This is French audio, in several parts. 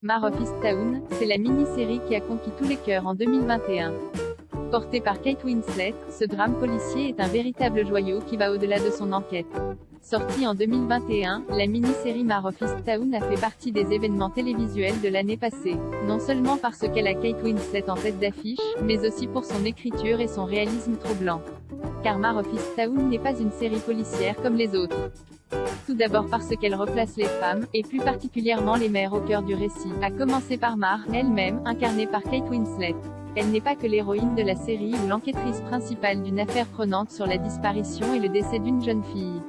Mare of Easttown, c'est la mini-série qui a conquis tous les cœurs en 2021. Porté par Kate Winslet, ce drame policier est un véritable joyau qui va au-delà de son enquête. Sortie en 2021, la mini-série Mare of Easttown a fait partie des événements télévisuels de l'année passée. Non seulement parce qu'elle a Kate Winslet en tête d'affiche, mais aussi pour son écriture et son réalisme troublant. Car Mare of Easttown n'est pas une série policière comme les autres. Tout d'abord parce qu'elle replace les femmes, et plus particulièrement les mères au cœur du récit, à commencer par Mare, elle-même, incarnée par Kate Winslet. Elle n'est pas que l'héroïne de la série ou l'enquêtrice principale d'une affaire prenante sur la disparition et le décès d'une jeune fille.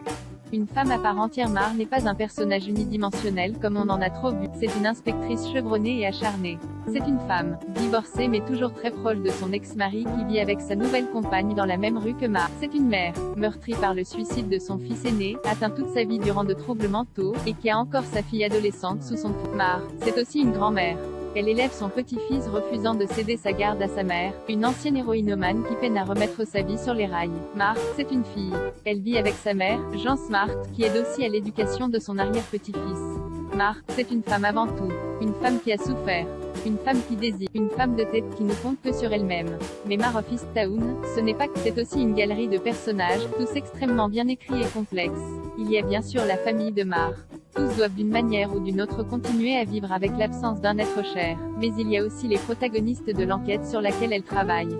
Une femme à part entière, Mare n'est pas un personnage unidimensionnel comme on en a trop vu, c'est une inspectrice chevronnée et acharnée. C'est une femme, divorcée mais toujours très proche de son ex-mari qui vit avec sa nouvelle compagne dans la même rue que Mare. C'est une mère, meurtrie par le suicide de son fils aîné, atteint toute sa vie durant de troubles mentaux, et qui a encore sa fille adolescente sous son toit. Mare, c'est aussi une grand-mère. Elle élève son petit-fils refusant de céder sa garde à sa mère, une ancienne héroïnomane qui peine à remettre sa vie sur les rails. Mare, c'est une fille. Elle vit avec sa mère, Jean Smart, qui aide aussi à l'éducation de son arrière-petit-fils. Mare, c'est une femme avant tout. Une femme qui a souffert. Une femme qui désire. Une femme de tête qui ne compte que sur elle-même. Mais Mare of Easttown, ce n'est pas que c'est aussi une galerie de personnages, tous extrêmement bien écrits et complexes. Il y a bien sûr la famille de Mare. Tous doivent d'une manière ou d'une autre continuer à vivre avec l'absence d'un être cher. Mais il y a aussi les protagonistes de l'enquête sur laquelle elle travaille.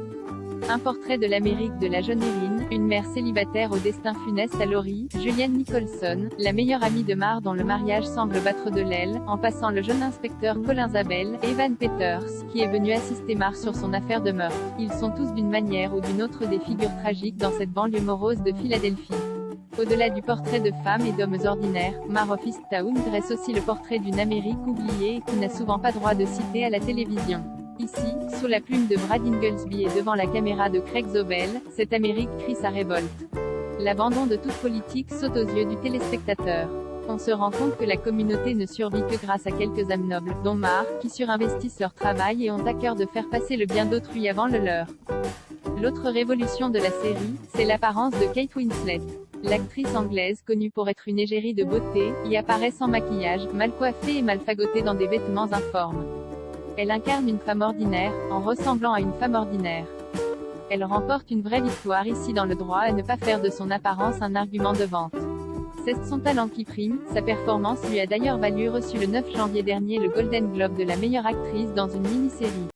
Un portrait de l'Amérique de la jeune Erin, une mère célibataire au destin funeste à Laurie, Julianne Nicholson, la meilleure amie de Mare dont le mariage semble battre de l'aile, en passant le jeune inspecteur Colin Zabel, Evan Peters, qui est venu assister Mare sur son affaire de meurtre. Ils sont tous d'une manière ou d'une autre des figures tragiques dans cette banlieue morose de Philadelphie. Au-delà du portrait de femmes et d'hommes ordinaires, Mare of Easttown dresse aussi le portrait d'une Amérique oubliée et qui n'a souvent pas droit de citer à la télévision. Ici, sous la plume de Brad Inglesby et devant la caméra de Craig Zobel, cette Amérique crie sa révolte. L'abandon de toute politique saute aux yeux du téléspectateur. On se rend compte que la communauté ne survit que grâce à quelques âmes nobles, dont Mare, qui surinvestissent leur travail et ont à cœur de faire passer le bien d'autrui avant le leur. L'autre révolution de la série, c'est l'apparence de Kate Winslet. L'actrice anglaise, connue pour être une égérie de beauté, y apparaît sans maquillage, mal coiffée et mal fagotée dans des vêtements informes. Elle incarne une femme ordinaire, en ressemblant à une femme ordinaire. Elle remporte une vraie victoire ici dans le droit à ne pas faire de son apparence un argument de vente. C'est son talent qui prime, sa performance lui a d'ailleurs valu reçu le 9 janvier dernier le Golden Globe de la meilleure actrice dans une mini-série.